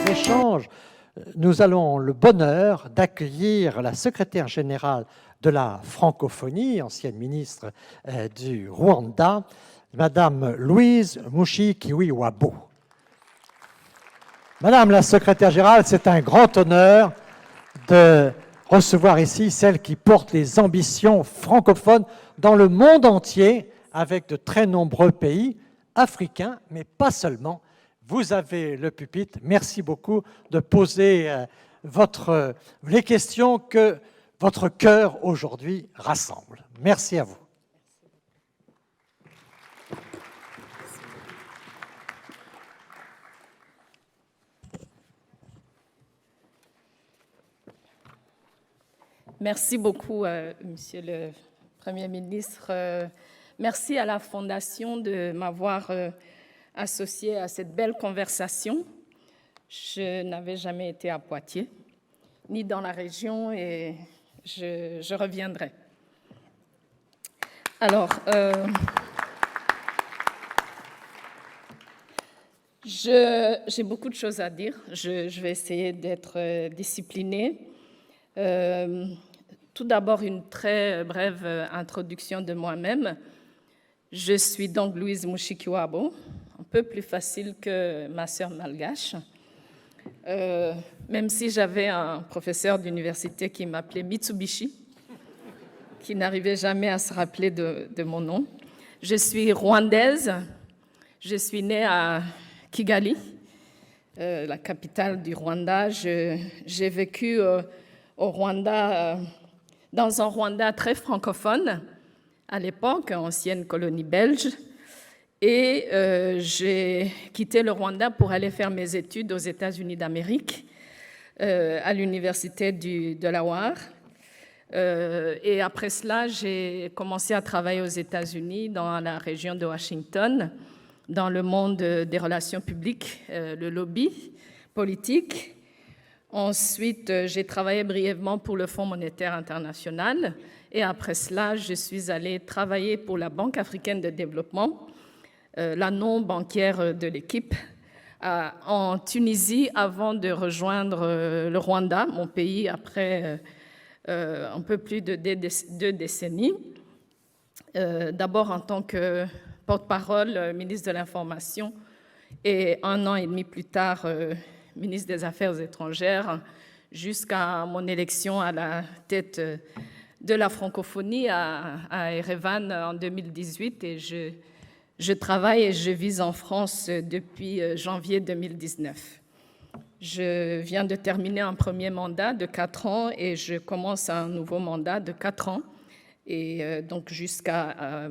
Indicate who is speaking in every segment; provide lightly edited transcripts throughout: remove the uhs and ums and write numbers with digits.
Speaker 1: Échange, nous avons le bonheur d'accueillir la secrétaire générale de la francophonie, ancienne ministre du Rwanda, Madame Louise Mushikiwabo. Madame la secrétaire générale, c'est un grand honneur de recevoir ici celle qui porte les ambitions francophones dans le monde entier, avec de très nombreux pays africains, mais pas seulement. Vous avez le pupitre. Merci beaucoup de poser les questions que votre cœur aujourd'hui rassemble. Merci à vous.
Speaker 2: Merci beaucoup, Monsieur le Premier ministre. Merci à la Fondation de m'avoir associée à cette belle conversation. Je n'avais jamais été à Poitiers, ni dans la région, et je reviendrai. Alors, j'ai beaucoup de choses à dire. Je vais essayer d'être disciplinée. Tout d'abord, une très brève introduction de moi-même. Je suis donc Louise Mushikiwabo, un peu plus facile que ma sœur malgache, même si j'avais un professeur d'université qui m'appelait Mitsubishi, qui n'arrivait jamais à se rappeler de mon nom. Je suis rwandaise, je suis née à Kigali, la capitale du Rwanda. J'ai vécu au Rwanda, dans un Rwanda très francophone, à l'époque, ancienne colonie belge, et j'ai quitté le Rwanda pour aller faire mes études aux États-Unis d'Amérique, à l'université du Delaware. Et après cela, j'ai commencé à travailler aux États-Unis, dans la région de Washington, dans le monde des relations publiques, le lobby politique. Ensuite, j'ai travaillé brièvement pour le Fonds monétaire international et après cela, je suis allée travailler pour la Banque africaine de développement, la non-bancaire de l'équipe, en Tunisie avant de rejoindre le Rwanda, mon pays, après un peu plus de 2 décennies. D'abord en tant que porte-parole, ministre de l'Information, et 1 an et demi plus tard, ministre des Affaires étrangères, jusqu'à mon élection à la tête de la francophonie à Erevan en 2018. Et je travaille et je vis en France depuis janvier 2019. Je viens de terminer un premier mandat de 4 ans et je commence un nouveau mandat de 4 ans. Et donc jusqu'à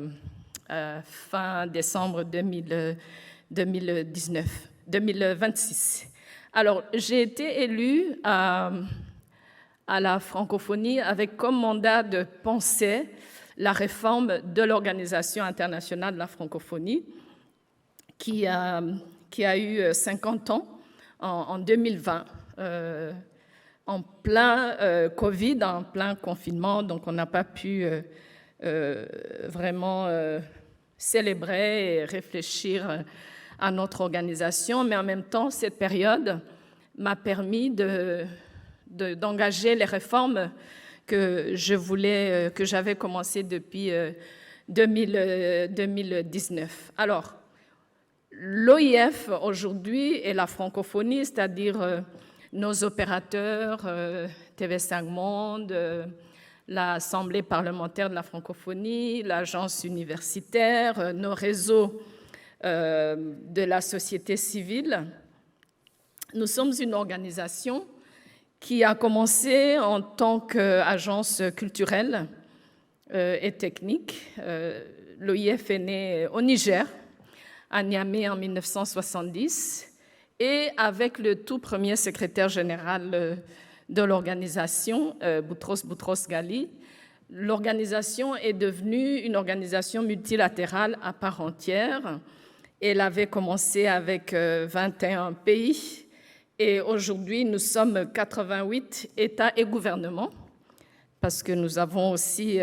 Speaker 2: fin décembre 2026. Alors, j'ai été élue à la francophonie avec comme mandat de penser la réforme de l'Organisation internationale de la francophonie qui a eu 50 ans en 2020, en plein Covid, en plein confinement, donc on n'a pas pu vraiment célébrer et réfléchir à notre organisation, mais en même temps, cette période m'a permis d'engager les réformes que j'avais commencées depuis 2019. Alors, l'OIF aujourd'hui et la francophonie, c'est-à-dire nos opérateurs, TV5 Monde, l'Assemblée parlementaire de la francophonie, l'agence universitaire, nos réseaux de la société civile. Nous sommes une organisation qui a commencé en tant qu'agence culturelle et technique. L'OIF est né au Niger, à Niamey en 1970, et avec le tout premier secrétaire général de l'organisation, Boutros Boutros-Ghali, l'organisation est devenue une organisation multilatérale à part entière. Elle avait commencé avec 21 pays Et aujourd'hui, nous sommes 88 États et gouvernements, parce que nous avons aussi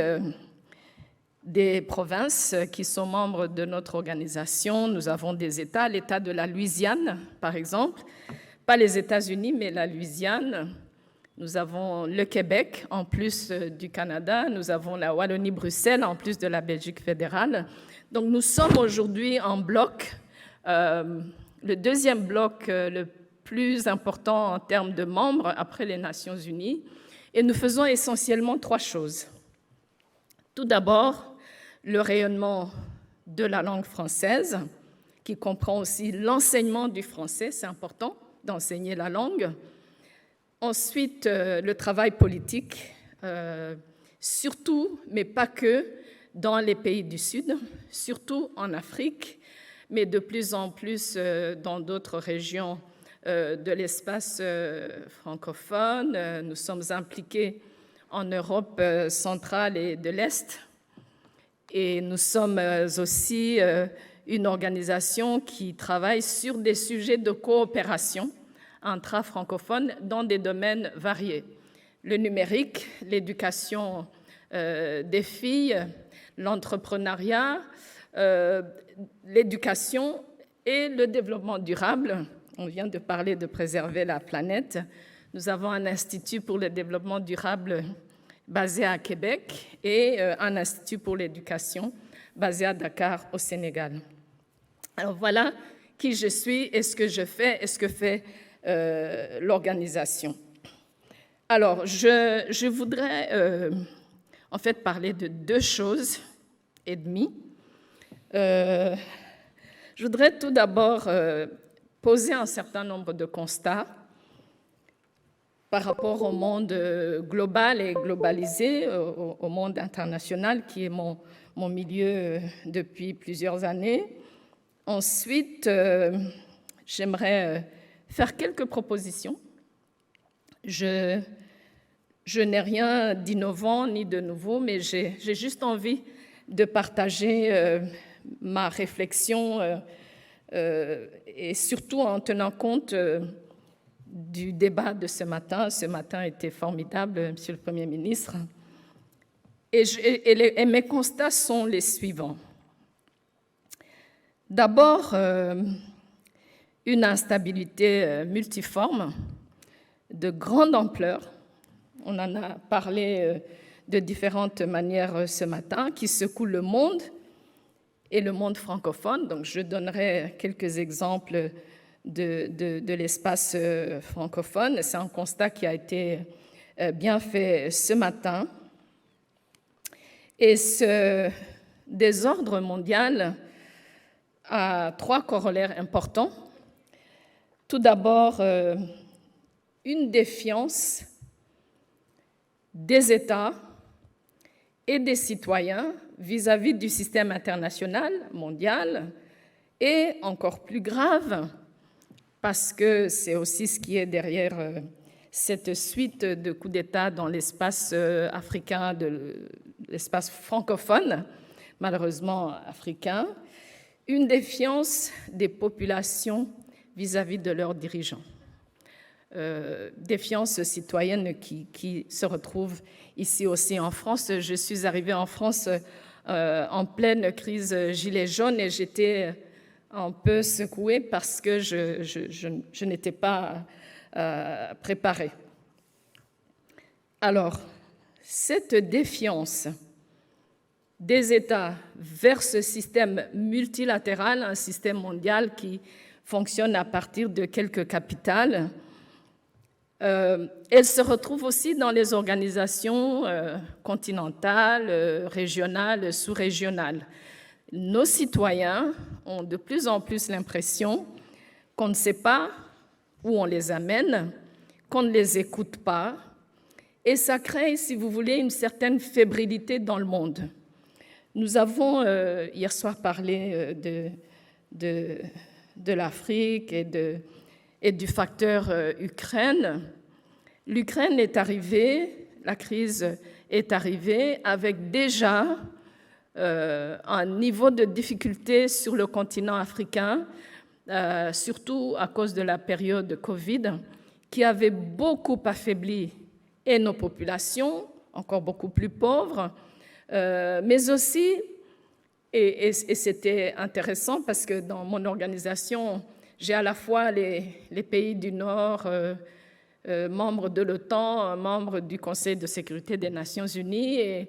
Speaker 2: des provinces qui sont membres de notre organisation. Nous avons des États, l'État de la Louisiane, par exemple, pas les États-Unis, mais la Louisiane. Nous avons le Québec, en plus du Canada. Nous avons la Wallonie-Bruxelles, en plus de la Belgique fédérale. Donc, nous sommes aujourd'hui en bloc, le deuxième bloc le plus important en termes de membres après les Nations unies. Et nous faisons essentiellement trois choses. Tout d'abord, le rayonnement de la langue française, qui comprend aussi l'enseignement du français, c'est important d'enseigner la langue. Ensuite, le travail politique, surtout, mais pas que, dans les pays du Sud, surtout en Afrique, mais de plus en plus dans d'autres régions de l'espace francophone. Nous sommes impliqués en Europe centrale et de l'Est. Et nous sommes aussi une organisation qui travaille sur des sujets de coopération intra-francophone dans des domaines variés. Le numérique, l'éducation des filles, l'entrepreneuriat, l'éducation et le développement durable. On vient de parler de préserver la planète. Nous avons un institut pour le développement durable basé à Québec et un institut pour l'éducation basé à Dakar, au Sénégal. Alors voilà qui je suis et ce que je fais et ce que fait l'organisation. Alors, je voudrais en fait parler de deux choses et demie. Je voudrais tout d'abord poser un certain nombre de constats par rapport au monde global et globalisé, au monde international, qui est mon milieu depuis plusieurs années. Ensuite, j'aimerais faire quelques propositions. Je n'ai rien d'innovant ni de nouveau, mais j'ai juste envie de partager ma réflexion et surtout en tenant compte du débat de ce matin. Ce matin était formidable, Monsieur le Premier ministre. Et mes constats sont les suivants. D'abord, une instabilité multiforme de grande ampleur. On en a parlé de différentes manières ce matin, qui secoue le monde et le monde francophone. Donc, je donnerai quelques exemples de l'espace francophone. C'est un constat qui a été bien fait ce matin. Et ce désordre mondial a trois corollaires importants. Tout d'abord, une défiance des États et des citoyens vis-à-vis du système international, mondial, et encore plus grave, parce que c'est aussi ce qui est derrière cette suite de coups d'État dans l'espace africain, de l'espace francophone, malheureusement africain, une défiance des populations vis-à-vis de leurs dirigeants. Défiance citoyenne qui se retrouve ici aussi en France. Je suis arrivée en France en pleine crise gilet jaune et j'étais un peu secouée parce que je n'étais pas préparée. Alors, cette défiance des États vers ce système multilatéral, un système mondial qui fonctionne à partir de quelques capitales, elle se retrouve aussi dans les organisations continentales, régionales, sous-régionales. Nos citoyens ont de plus en plus l'impression qu'on ne sait pas où on les amène, qu'on ne les écoute pas, et ça crée, si vous voulez, une certaine fébrilité dans le monde. Nous avons hier soir parlé de l'Afrique et du facteur Ukraine. L'Ukraine est arrivée, la crise est arrivée avec déjà un niveau de difficulté sur le continent africain surtout à cause de la période de Covid, qui avait beaucoup affaibli et nos populations, encore beaucoup plus pauvres, mais aussi, et c'était intéressant parce que dans mon organisation, j'ai à la fois les pays du Nord, membres de l'OTAN, membres du Conseil de sécurité des Nations Unies, et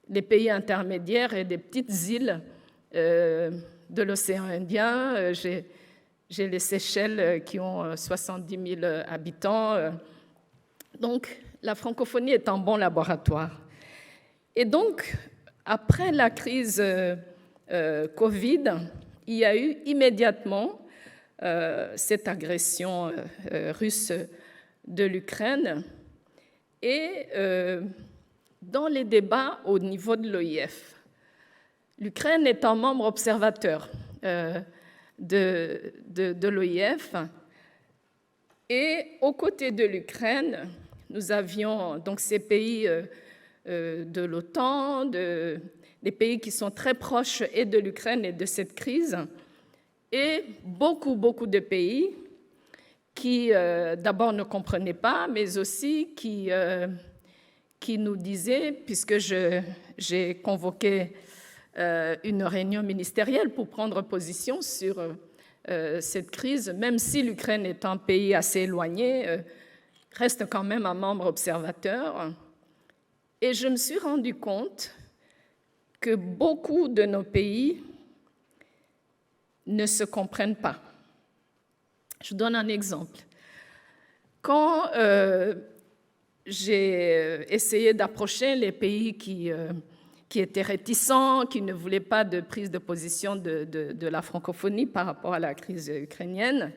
Speaker 2: les pays intermédiaires et des petites îles de l'océan Indien. J'ai les Seychelles qui ont 70 000 habitants. Donc, la francophonie est un bon laboratoire. Et donc, après la crise Covid, il y a eu immédiatement cette agression russe de l'Ukraine et dans les débats au niveau de l'OIF, l'Ukraine est un membre observateur de l'OIF et aux côtés de l'Ukraine, nous avions donc ces pays de l'OTAN, des pays qui sont très proches et de l'Ukraine et de cette crise, et beaucoup de pays qui d'abord ne comprenaient pas, mais aussi qui nous disaient, puisque j'ai convoqué une réunion ministérielle pour prendre position sur cette crise, même si l'Ukraine est un pays assez éloigné, reste quand même un membre observateur. Et je me suis rendu compte que beaucoup de nos pays ne se comprennent pas. Je vous donne un exemple. Quand j'ai essayé d'approcher les pays qui étaient réticents, qui ne voulaient pas de prise de position de la francophonie par rapport à la crise ukrainienne,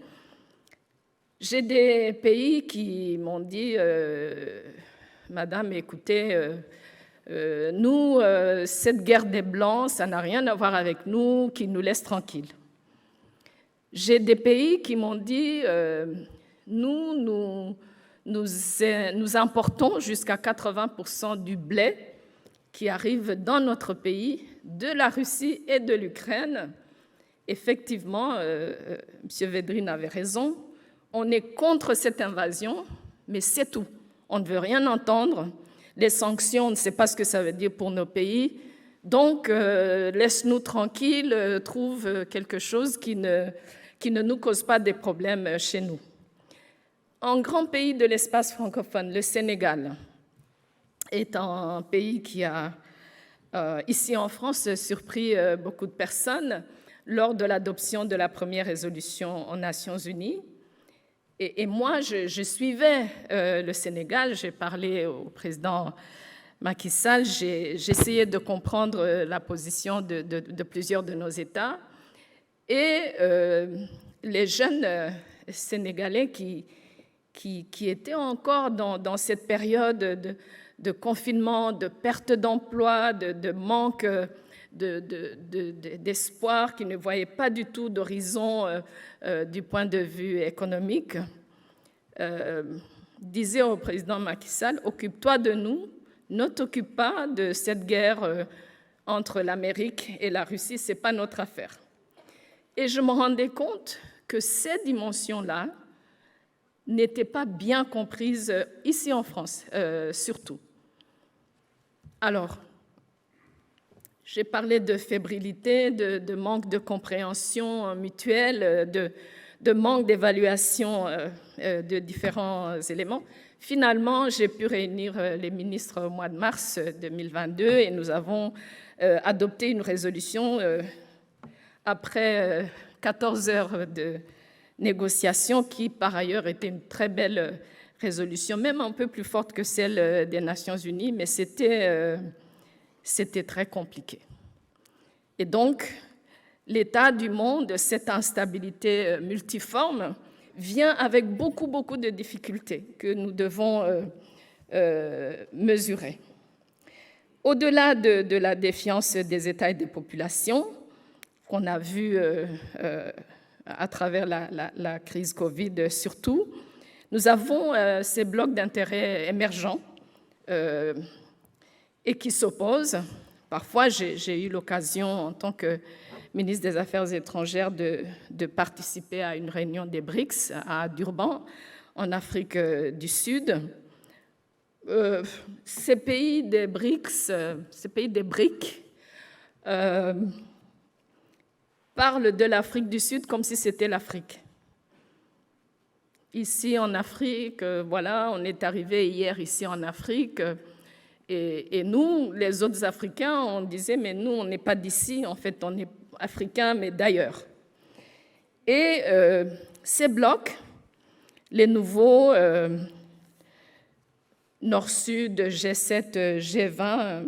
Speaker 2: j'ai des pays qui m'ont dit « Madame, écoutez, nous, cette guerre des Blancs, ça n'a rien à voir avec nous, qu'ils nous laissent tranquilles. » J'ai des pays qui m'ont dit nous importons jusqu'à 80% du blé qui arrive dans notre pays de la Russie et de l'Ukraine. Effectivement, M. Védrine avait raison, on est contre cette invasion, mais c'est tout. On ne veut rien entendre. Les sanctions, on ne sait pas ce que ça veut dire pour nos pays. Donc, laisse-nous tranquilles, trouve quelque chose qui ne nous cause pas des problèmes chez nous. Un grand pays de l'espace francophone, le Sénégal, est un pays qui a, ici en France, surpris beaucoup de personnes lors de l'adoption de la première résolution aux Nations Unies. Et moi, je suivais le Sénégal, j'ai parlé au président Macky Sall, j'ai essayé de comprendre la position de plusieurs de nos États. Et les jeunes Sénégalais qui étaient encore dans cette période de confinement, de perte d'emploi, de manque d'espoir, qui ne voyaient pas du tout d'horizon du point de vue économique, disaient au président Macky Sall, « Occupe-toi de nous, ne t'occupe pas de cette guerre entre l'Amérique et la Russie, ce n'est pas notre affaire. » Et je me rendais compte que ces dimensions-là n'étaient pas bien comprises ici en France, surtout. Alors, j'ai parlé de fébrilité, de manque de compréhension mutuelle, de manque d'évaluation de différents éléments. Finalement, j'ai pu réunir les ministres au mois de mars 2022 et nous avons adopté une résolution après 14 heures de négociation qui, par ailleurs, était une très belle résolution, même un peu plus forte que celle des Nations Unies, mais c'était très compliqué. Et donc, l'état du monde, cette instabilité multiforme, vient avec beaucoup de difficultés que nous devons mesurer. Au-delà de la défiance des États et des populations, qu'on a vu à travers la crise Covid surtout, nous avons ces blocs d'intérêt émergents et qui s'opposent. Parfois, j'ai eu l'occasion, en tant que ministre des Affaires étrangères de participer à une réunion des BRICS à Durban, en Afrique du Sud. Ces pays des BRICS, ces pays des BRIC, parlent de l'Afrique du Sud comme si c'était l'Afrique. Ici en Afrique, voilà, on est arrivé hier ici en Afrique, et nous, les autres Africains, on disait, mais nous, on n'est pas d'ici, en fait, on est africains, mais d'ailleurs. Et ces blocs, les nouveaux Nord-Sud, G7, G20,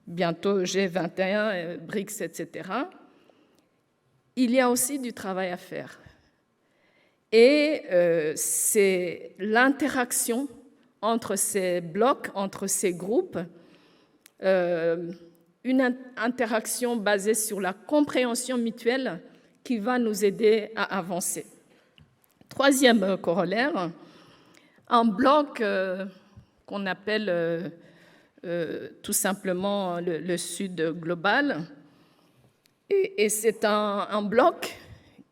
Speaker 2: bientôt G21, BRICS, etc., il y a aussi du travail à faire. Et c'est l'interaction entre ces blocs, entre ces groupes, une interaction basée sur la compréhension mutuelle qui va nous aider à avancer. Troisième corollaire, un bloc qu'on appelle tout simplement le Sud global, et c'est un bloc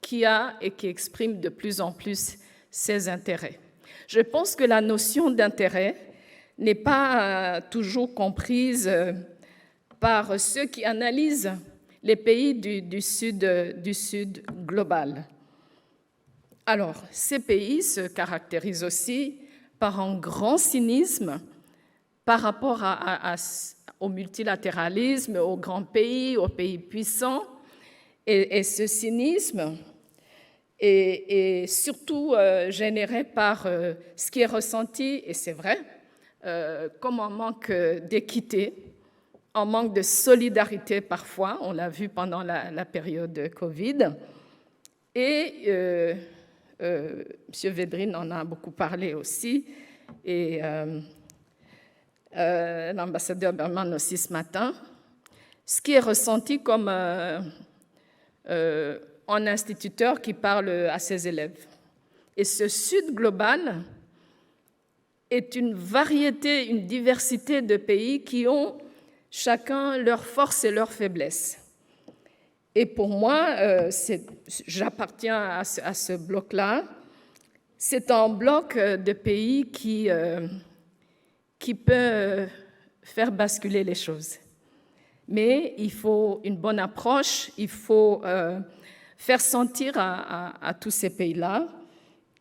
Speaker 2: qui a et qui exprime de plus en plus ses intérêts. Je pense que la notion d'intérêt n'est pas toujours comprise par ceux qui analysent les pays du Sud global. Alors, ces pays se caractérisent aussi par un grand cynisme par rapport au multilatéralisme, aux grands pays, aux pays puissants, et ce cynisme est surtout généré par ce qui est ressenti, et c'est vrai, comme un manque d'équité, un manque de solidarité parfois, on l'a vu pendant la période de Covid, et M. Védrine en a beaucoup parlé aussi, et l'ambassadeur Berman aussi ce matin, ce qui est ressenti comme un instituteur qui parle à ses élèves. Et ce Sud global est une variété, une diversité de pays qui ont chacun leurs forces et leurs faiblesses. Et pour moi, j'appartiens à ce bloc-là. C'est un bloc de pays qui peut faire basculer les choses. Mais il faut une bonne approche, il faut faire sentir à tous ces pays-là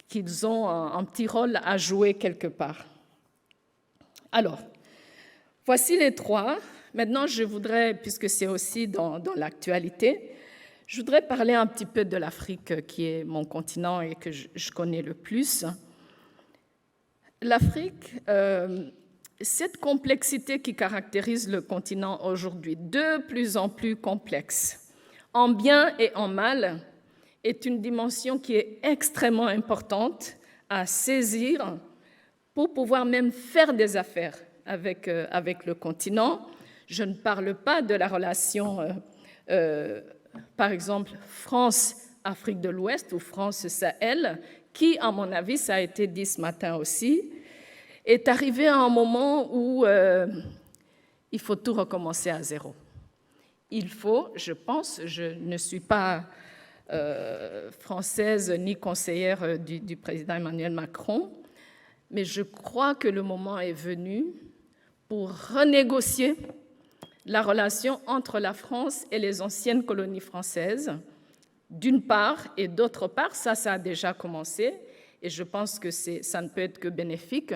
Speaker 2: qu'ils ont un petit rôle à jouer quelque part. Alors, voici les trois. Maintenant, je voudrais, puisque c'est aussi dans l'actualité, je voudrais parler un petit peu de l'Afrique, qui est mon continent et que je connais le plus. L'Afrique, cette complexité qui caractérise le continent aujourd'hui, de plus en plus complexe, en bien et en mal, est une dimension qui est extrêmement importante à saisir pour pouvoir même faire des affaires avec le continent. Je ne parle pas de la relation, par exemple, France-Afrique de l'Ouest ou France-Sahel, qui, à mon avis, ça a été dit ce matin aussi, est arrivé à un moment où il faut tout recommencer à zéro. Il faut, je pense, je ne suis pas française ni conseillère du président Emmanuel Macron, mais je crois que le moment est venu pour renégocier la relation entre la France et les anciennes colonies françaises, d'une part, et d'autre part, ça a déjà commencé, et je pense que ça ne peut être que bénéfique,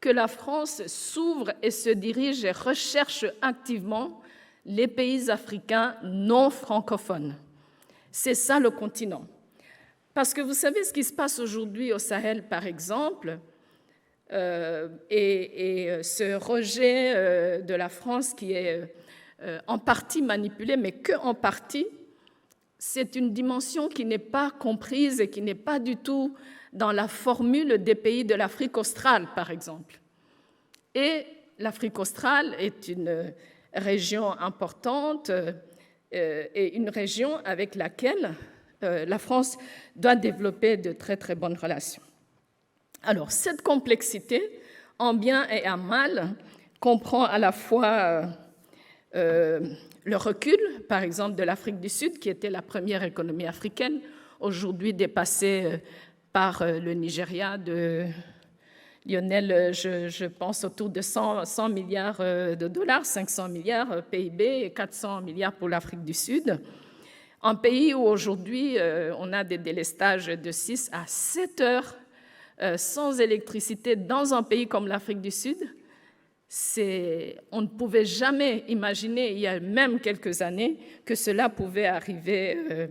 Speaker 2: que la France s'ouvre et se dirige et recherche activement les pays africains non francophones. C'est ça le continent. Parce que vous savez ce qui se passe aujourd'hui au Sahel, par exemple, et ce rejet de la France qui est en partie manipulé, mais que en partie, c'est une dimension qui n'est pas comprise et qui n'est pas du tout dans la formule des pays de l'Afrique australe, par exemple. Et l'Afrique australe est une région importante et une région avec laquelle la France doit développer de très, très bonnes relations. Alors, cette complexité, en bien et en mal, comprend à la fois le recul, par exemple, de l'Afrique du Sud, qui était la première économie africaine, aujourd'hui dépassée par le Nigeria de Lionel, je pense autour de 100 milliards de dollars, 500 milliards PIB et 400 milliards pour l'Afrique du Sud. Un pays où aujourd'hui on a des délestages de 6 à 7 heures sans électricité dans un pays comme l'Afrique du Sud, on ne pouvait jamais imaginer, il y a même quelques années, que cela pouvait arriver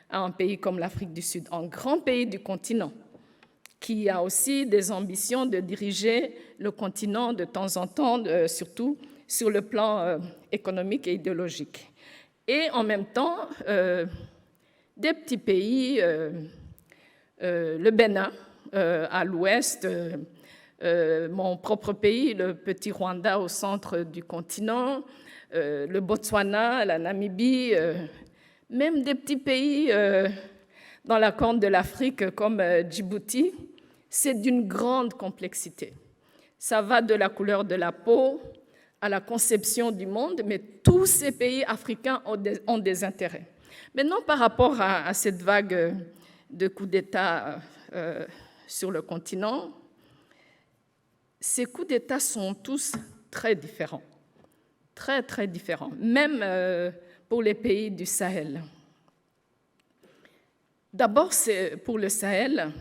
Speaker 2: à un pays comme l'Afrique du Sud, un grand pays du continent, qui a aussi des ambitions de diriger le continent de temps en temps, surtout sur le plan économique et idéologique. Et en même temps, des petits pays, le Bénin à l'ouest, mon propre pays, le petit Rwanda au centre du continent, le Botswana, la Namibie, même des petits pays dans la corne de l'Afrique comme Djibouti, c'est d'une grande complexité. Ça va de la couleur de la peau à la conception du monde, mais tous ces pays africains ont des intérêts. Maintenant, par rapport à cette vague de coups d'État sur le continent, ces coups d'État sont tous très différents, très, très différents, même pour les pays du Sahel. D'abord, pour le Sahel,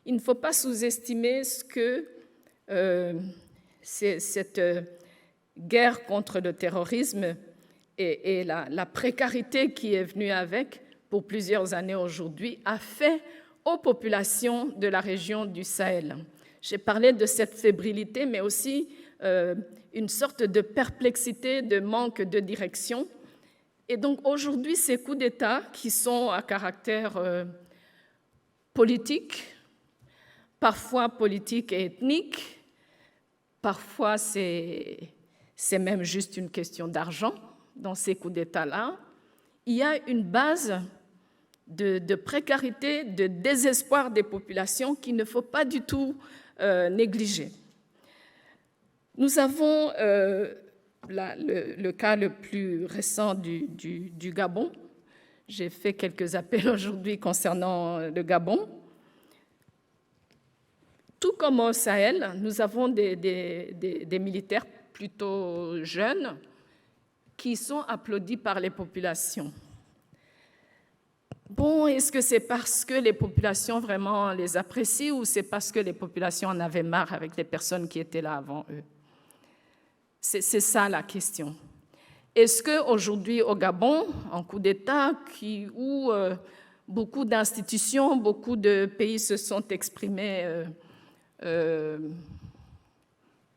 Speaker 2: il ne faut pas sous-estimer ce que cette guerre contre le terrorisme et la précarité qui est venue avec pour plusieurs années aujourd'hui a fait aux populations de la région du Sahel. J'ai parlé de cette fébrilité, mais aussi une sorte de perplexité, de manque de direction. Et donc aujourd'hui, ces coups d'État qui sont à caractère politique, parfois politique et ethnique, parfois c'est même juste une question d'argent dans ces coups d'État-là, il y a une base de précarité, de désespoir des populations qu'il ne faut pas du tout négliger. Nous avons le cas le plus récent du Gabon. J'ai fait quelques appels aujourd'hui concernant le Gabon. Tout comme au Sahel, nous avons des militaires plutôt jeunes qui sont applaudis par les populations. Bon, est-ce que c'est parce que les populations vraiment les apprécient ou c'est parce que les populations en avaient marre avec les personnes qui étaient là avant eux? C'est ça la question. Est-ce qu'aujourd'hui au Gabon, en coup d'État, où beaucoup d'institutions, beaucoup de pays se sont exprimés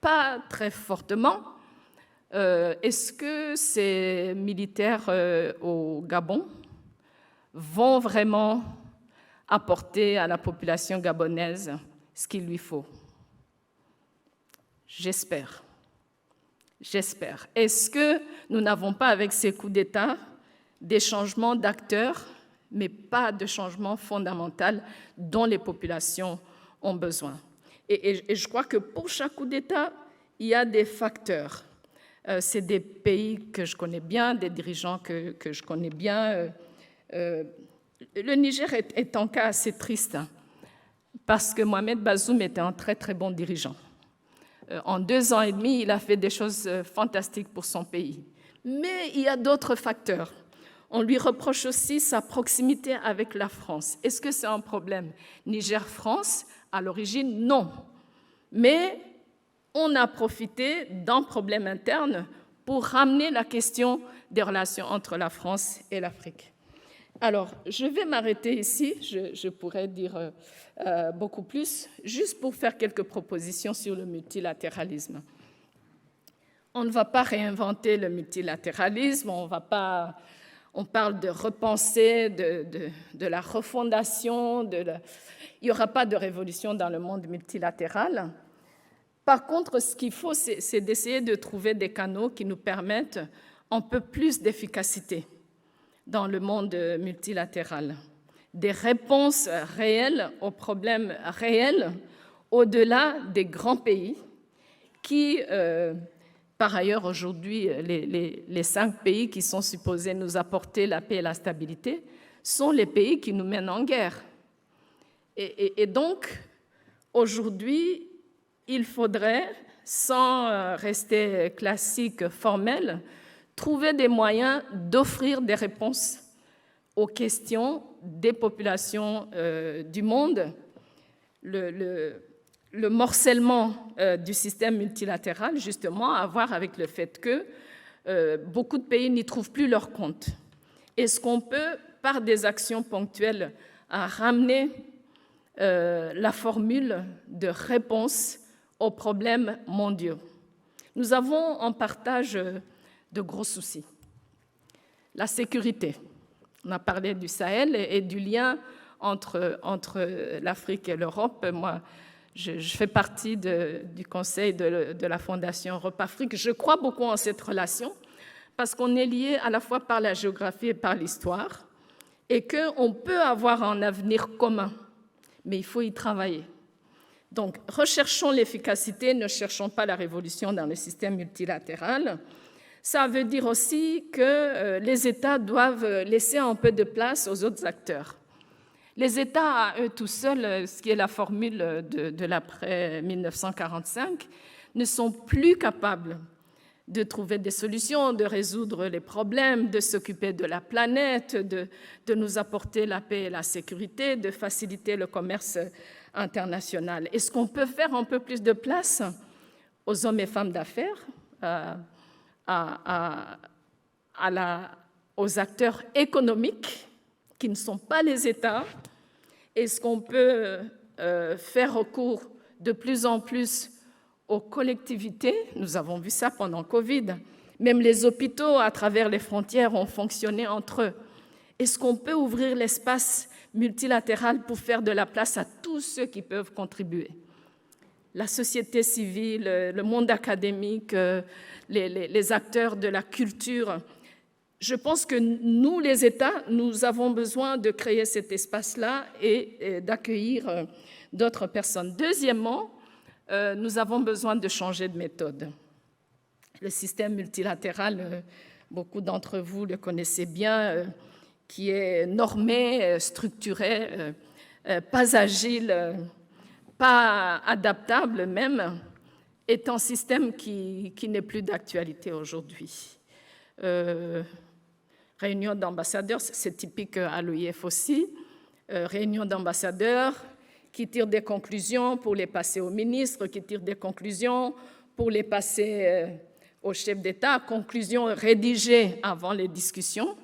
Speaker 2: pas très fortement, est-ce que ces militaires au Gabon vont vraiment apporter à la population gabonaise ce qu'il lui faut? J'espère. J'espère. Est-ce que nous n'avons pas, avec ces coups d'État, des changements d'acteurs, mais pas de changement fondamental dont les populations ont besoin? Et je crois que pour chaque coup d'État, il y a des facteurs. C'est des pays que je connais bien, des dirigeants que je connais bien. Le Niger est un cas assez triste, parce que Mohamed Bazoum était un très, très bon dirigeant. En 2 ans et demi, il a fait des choses fantastiques pour son pays. Mais il y a d'autres facteurs. On lui reproche aussi sa proximité avec la France. Est-ce que c'est un problème Niger-France? À l'origine, non. Mais on a profité d'un problème interne pour ramener la question des relations entre la France et l'Afrique. Alors, je vais m'arrêter ici, je pourrais dire beaucoup plus, juste pour faire quelques propositions sur le multilatéralisme. On ne va pas réinventer le multilatéralisme, on parle de repenser, de la refondation, il n'y aura pas de révolution dans le monde multilatéral. Par contre, ce qu'il faut, c'est d'essayer de trouver des canaux qui nous permettent un peu plus d'efficacité dans le monde multilatéral, des réponses réelles aux problèmes réels au-delà des grands pays qui Par ailleurs, aujourd'hui, les 5 pays qui sont supposés nous apporter la paix et la stabilité sont les pays qui nous mènent en guerre. Et donc, aujourd'hui, il faudrait, sans rester classique, formel, trouver des moyens d'offrir des réponses aux questions des populations du monde. Le morcellement du système multilatéral, justement, a à voir avec le fait que beaucoup de pays n'y trouvent plus leur compte. Est-ce qu'on peut, par des actions ponctuelles, ramener la formule de réponse aux problèmes mondiaux? Nous avons en partage de gros soucis. La sécurité. On a parlé du Sahel et du lien entre l'Afrique et l'Europe. Moi, je fais partie du conseil de la Fondation Europe-Afrique. Je crois beaucoup en cette relation parce qu'on est liés à la fois par la géographie et par l'histoire et qu'on peut avoir un avenir commun, mais il faut y travailler. Donc, recherchons l'efficacité, ne cherchons pas la révolution dans le système multilatéral. Ça veut dire aussi que les États doivent laisser un peu de place aux autres acteurs. Les États, à eux tout seuls, ce qui est la formule de l'après-1945, ne sont plus capables de trouver des solutions, de résoudre les problèmes, de s'occuper de la planète, de nous apporter la paix et la sécurité, de faciliter le commerce international. Est-ce qu'on peut faire un peu plus de place aux hommes et femmes d'affaires, aux acteurs économiques qui ne sont pas les États? Est-ce qu'on peut faire recours de plus en plus aux collectivités? Nous avons vu ça pendant Covid. Même les hôpitaux, à travers les frontières, ont fonctionné entre eux. Est-ce qu'on peut ouvrir l'espace multilatéral pour faire de la place à tous ceux qui peuvent contribuer? La société civile, le monde académique, les acteurs de la culture. Je pense que nous, les États, nous avons besoin de créer cet espace-là et d'accueillir d'autres personnes. Deuxièmement, nous avons besoin de changer de méthode. Le système multilatéral, beaucoup d'entre vous le connaissez bien, qui est normé, structuré, pas agile, pas adaptable même, est un système qui n'est plus d'actualité aujourd'hui. Réunion d'ambassadeurs, c'est typique à l'OIF aussi, réunion d'ambassadeurs qui tirent des conclusions pour les passer aux ministres, qui tirent des conclusions pour les passer aux chefs d'État, conclusions rédigées avant les discussions.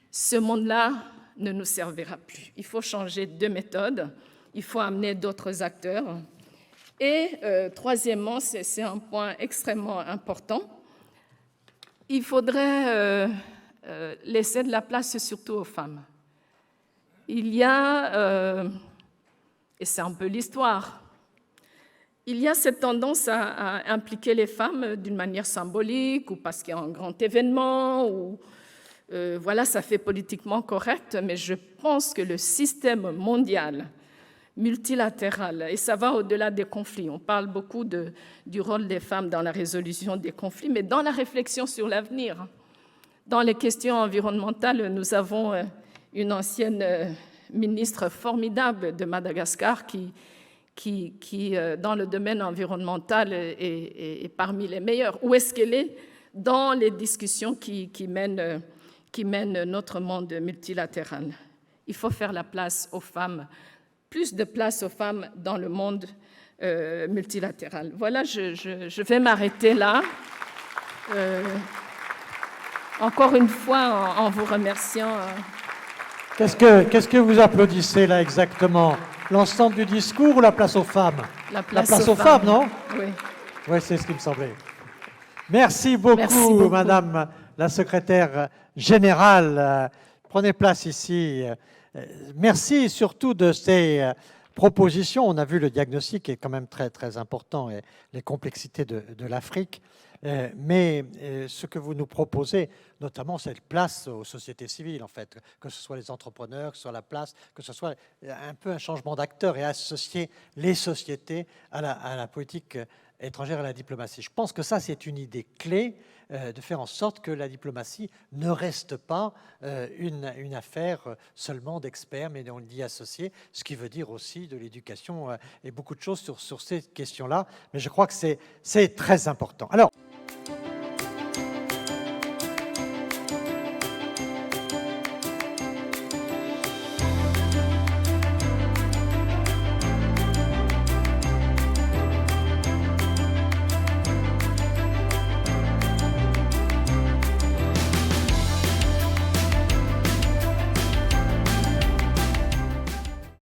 Speaker 2: Ce monde-là ne nous servira plus. Il faut changer de méthode, il faut amener d'autres acteurs. Et troisièmement, c'est un point extrêmement important, il faudrait laisser de la place surtout aux femmes. Il y a, et c'est un peu l'histoire, il y a cette tendance à impliquer les femmes d'une manière symbolique ou parce qu'il y a un grand événement, ou voilà, ça fait politiquement correct, mais je pense que le système mondial multilatéral, et ça va au-delà des conflits. On parle beaucoup du rôle des femmes dans la résolution des conflits, mais dans la réflexion sur l'avenir. Dans les questions environnementales, nous avons une ancienne ministre formidable de Madagascar qui dans le domaine environnemental, est parmi les meilleurs. Où est-ce qu'elle est dans les discussions qui mènent notre monde multilatéral? Il faut faire la place aux femmes, plus de place aux femmes dans le monde multilatéral. Voilà, je vais m'arrêter là. Encore une fois, en vous remerciant.
Speaker 1: Qu'est-ce que vous applaudissez là exactement? L'ensemble du discours ou la place aux femmes?
Speaker 2: La place aux
Speaker 1: femmes, non?
Speaker 2: Oui.
Speaker 1: Oui, c'est ce qui me semblait. Merci beaucoup, Madame la secrétaire générale. Prenez place ici. Merci surtout de ces propositions. On a vu le diagnostic qui est quand même très, très important et les complexités de l'Afrique. Mais ce que vous nous proposez, notamment cette place aux sociétés civiles, en fait, que ce soit les entrepreneurs, que ce soit la place, que ce soit un peu un changement d'acteur et associer les sociétés à la politique étrangère et à la diplomatie. Je pense que ça, c'est une idée clé, de faire en sorte que la diplomatie ne reste pas une affaire seulement d'experts, mais on dit associés, ce qui veut dire aussi de l'éducation et beaucoup de choses sur ces questions-là. Mais je crois que c'est très important. Alors,